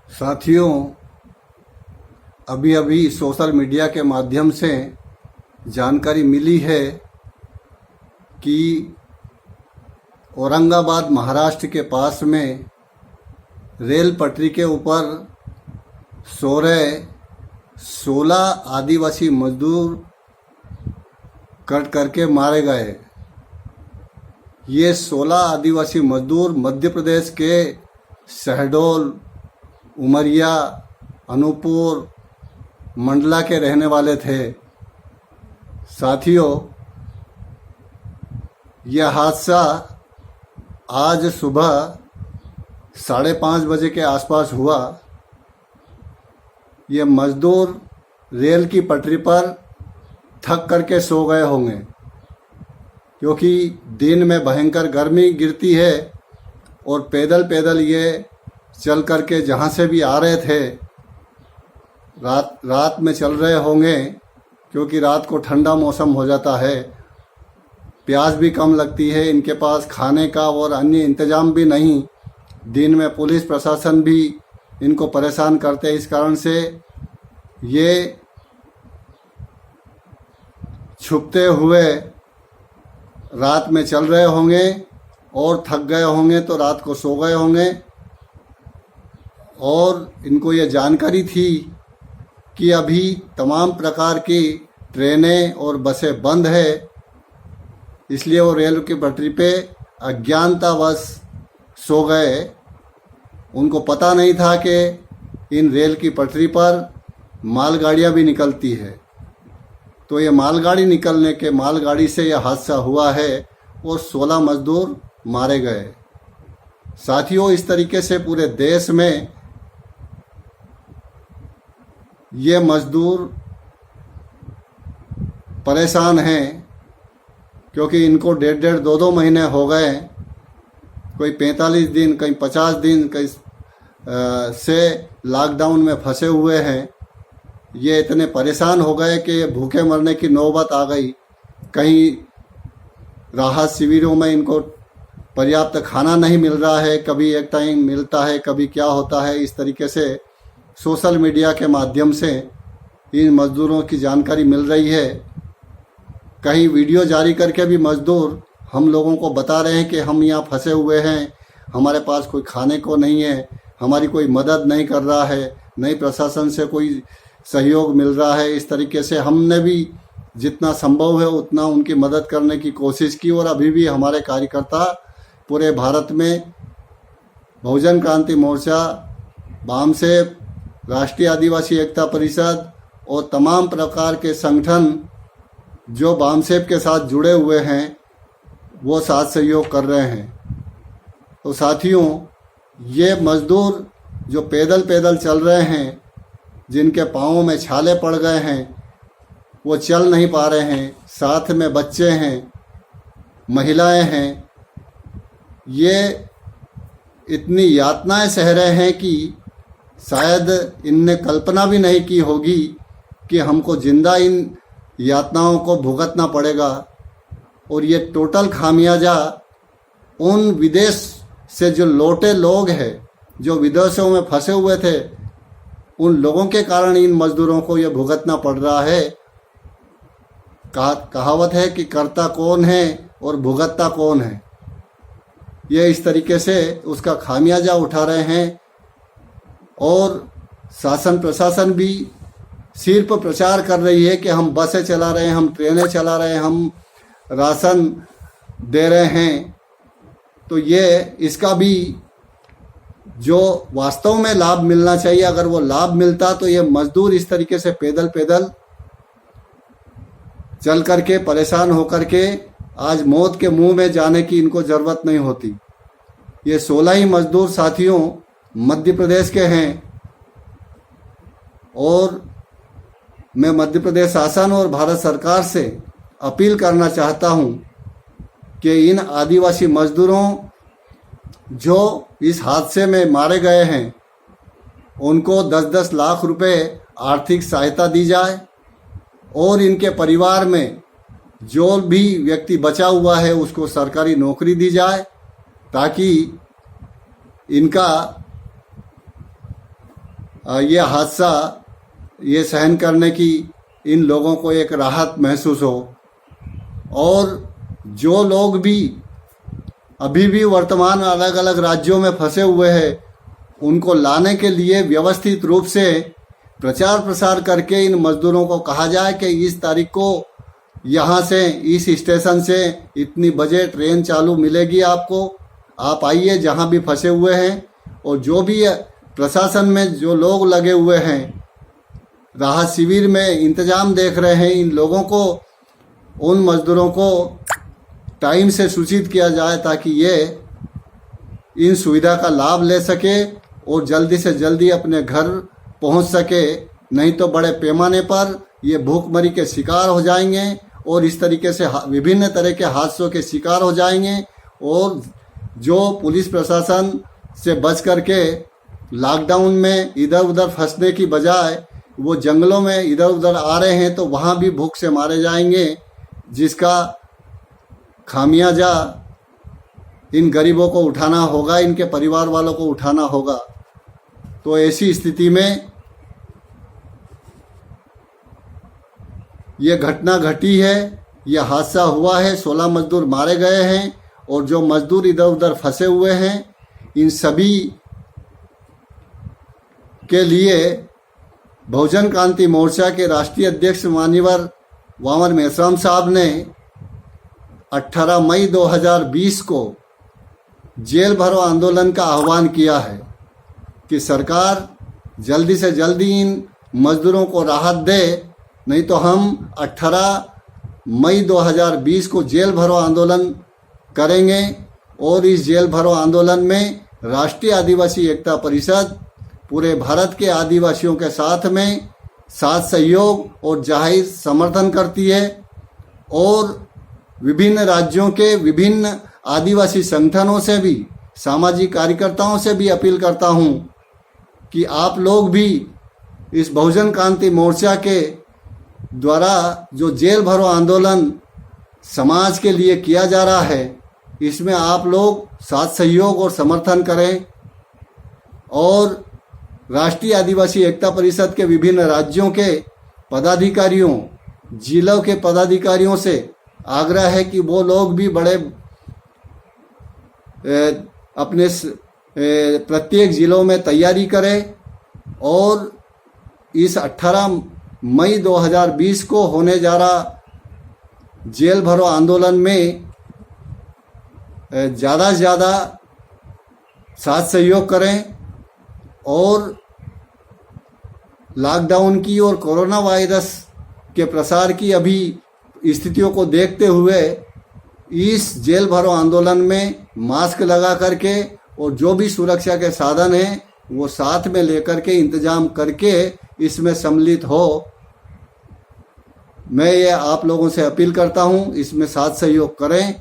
साथियों, अभी अभी सोशल मीडिया के माध्यम से जानकारी मिली है कि औरंगाबाद महाराष्ट्र के पास में रेल पटरी के ऊपर सो रहे 16 आदिवासी मजदूर कट करके मारे गए। ये 16 आदिवासी मजदूर मध्य प्रदेश के शहडोल, उमरिया, अनूपपुर, मंडला के रहने वाले थे। साथियों, यह हादसा आज सुबह 5:30 बजे के आसपास हुआ। ये मजदूर रेल की पटरी पर थक करके सो गए होंगे, क्योंकि दिन में भयंकर गर्मी गिरती है और पैदल पैदल ये चल करके जहाँ से भी आ रहे थे, रात में चल रहे होंगे, क्योंकि रात को ठंडा मौसम हो जाता है, प्यास भी कम लगती है, इनके पास खाने का और अन्य इंतजाम भी नहीं। दिन में पुलिस प्रशासन भी इनको परेशान करते हैं, इस कारण से ये छुपते हुए रात में चल रहे होंगे और थक गए होंगे तो रात को सो गए होंगे। और इनको ये जानकारी थी कि अभी तमाम प्रकार की ट्रेनें और बसें बंद है, इसलिए वो रेल की पटरी पे अज्ञानतावश सो गए। उनको पता नहीं था कि इन रेल की पटरी पर मालगाड़ियाँ भी निकलती है। तो ये मालगाड़ी से यह हादसा हुआ है और 16 मजदूर मारे गए। साथियों, इस तरीके से पूरे देश में ये मजदूर परेशान हैं, क्योंकि इनको 1.5-2 महीने हो गए, कोई 45 दिन, कहीं 50 दिन कहीं से लॉकडाउन में फंसे हुए हैं। ये इतने परेशान हो गए कि भूखे मरने की नौबत आ गई। कहीं राहत शिविरों में इनको पर्याप्त खाना नहीं मिल रहा है, कभी एक टाइम मिलता है, कभी क्या होता है। इस तरीके से सोशल मीडिया के माध्यम से इन मजदूरों की जानकारी मिल रही है। कहीं वीडियो जारी करके भी मजदूर हम लोगों को बता रहे हैं कि हम यहाँ फंसे हुए हैं, हमारे पास कोई खाने को नहीं है, हमारी कोई मदद नहीं कर रहा है, नई प्रशासन से कोई सहयोग मिल रहा है। इस तरीके से हमने भी जितना संभव है उतना उनकी मदद करने की कोशिश की। और अभी भी हमारे कार्यकर्ता पूरे भारत में बहुजन क्रांति मोर्चा, बामसेप, राष्ट्रीय आदिवासी एकता परिषद और तमाम प्रकार के संगठन जो बामसेप के साथ जुड़े हुए हैं, वो साथ सहयोग कर रहे हैं। तो साथियों, ये मजदूर जो पैदल पैदल चल रहे हैं, जिनके पाँवों में छाले पड़ गए हैं, वो चल नहीं पा रहे हैं, साथ में बच्चे हैं, महिलाएं हैं, ये इतनी यातनाएं सह रहे हैं कि शायद इनने कल्पना भी नहीं की होगी कि हमको जिंदा इन यातनाओं को भुगतना पड़ेगा। और ये टोटल खामियाजा उन विदेश से जो लौटे लोग हैं, जो विदेशों में फंसे हुए थे, उन लोगों के कारण इन मजदूरों को ये भुगतना पड़ रहा है। कहावत है कि करता कौन है और भुगतता कौन है। ये इस तरीके से उसका खामियाजा उठा रहे हैं। और शासन प्रशासन भी सिर्फ प्रचार कर रही है कि हम बसें चला रहे हैं, हम ट्रेनें चला रहे हैं, हम राशन दे रहे हैं। तो ये इसका भी जो वास्तव में लाभ मिलना चाहिए, अगर वो लाभ मिलता तो ये मजदूर इस तरीके से पैदल पैदल चल करके परेशान होकर के आज मौत के मुंह में जाने की इनको ज़रूरत नहीं होती। ये 16 ही मजदूर साथियों मध्य प्रदेश के हैं। और मैं मध्य प्रदेश शासन और भारत सरकार से अपील करना चाहता हूं कि इन आदिवासी मजदूरों जो इस हादसे में मारे गए हैं, उनको 10-10 लाख रुपए आर्थिक सहायता दी जाए। और इनके परिवार में जो भी व्यक्ति बचा हुआ है उसको सरकारी नौकरी दी जाए, ताकि इनका ये हादसा ये सहन करने की इन लोगों को एक राहत महसूस हो, और जो लोग भी अभी भी वर्तमान अलग अलग राज्यों में फंसे हुए हैं उनको लाने के लिए व्यवस्थित रूप से प्रचार प्रसार करके इन मजदूरों को कहा जाए कि इस तारीख को यहाँ से इस स्टेशन से इतनी बजे ट्रेन चालू मिलेगी आपको, आप आइए जहाँ भी फंसे हुए हैं। और जो भी प्रशासन में जो लोग लगे हुए हैं राहत शिविर में इंतजाम देख रहे हैं, इन लोगों को उन मजदूरों को टाइम से सूचित किया जाए ताकि ये इन सुविधा का लाभ ले सके और जल्दी से जल्दी अपने घर पहुंच सके, नहीं तो बड़े पैमाने पर ये भूखमरी के शिकार हो जाएंगे और इस तरीके से विभिन्न तरह के हादसों के शिकार हो जाएंगे। और जो पुलिस प्रशासन से बच करके लॉकडाउन में इधर उधर फंसने की बजाय वो जंगलों में इधर उधर आ रहे हैं तो वहाँ भी भूख से मारे जाएंगे, जिसका खामियाजा इन गरीबों को उठाना होगा, इनके परिवार वालों को उठाना होगा। तो ऐसी स्थिति में ये घटना घटी है, यह हादसा हुआ है, 16 मजदूर मारे गए हैं और जो मजदूर इधर उधर फंसे हुए हैं इन सभी के लिए बहुजन क्रांति मोर्चा के राष्ट्रीय अध्यक्ष मान्यवर वामन मेश्राम साहब ने 18 मई 2020 को जेल भरो आंदोलन का आह्वान किया है कि सरकार जल्दी से जल्दी इन मजदूरों को राहत दे, नहीं तो हम 18 मई 2020 को जेल भरो आंदोलन करेंगे। और इस जेल भरो आंदोलन में राष्ट्रीय आदिवासी एकता परिषद पूरे भारत के आदिवासियों के साथ में साथ सहयोग और जाहिर समर्थन करती है। और विभिन्न राज्यों के विभिन्न आदिवासी संगठनों से भी, सामाजिक कार्यकर्ताओं से भी अपील करता हूं कि आप लोग भी इस बहुजन क्रांति मोर्चा के द्वारा जो जेल भरो आंदोलन समाज के लिए किया जा रहा है इसमें आप लोग साथ सहयोग और समर्थन करें। और राष्ट्रीय आदिवासी एकता परिषद के विभिन्न राज्यों के पदाधिकारियों, जिलों के पदाधिकारियों से आग्रह है कि वो लोग भी बड़े अपने प्रत्येक जिलों में तैयारी करें और इस 18 मई 2020 को होने जा रहा जेल भरो आंदोलन में ज़्यादा से ज़्यादा साथ सहयोग करें। और लॉकडाउन की और कोरोना वायरस के प्रसार की अभी स्थितियों को देखते हुए इस जेल भरो आंदोलन में मास्क लगा करके और जो भी सुरक्षा के साधन हैं वो साथ में लेकर के इंतजाम करके इसमें सम्मिलित हो। मैं ये आप लोगों से अपील करता हूँ, इसमें साथ सहयोग करें।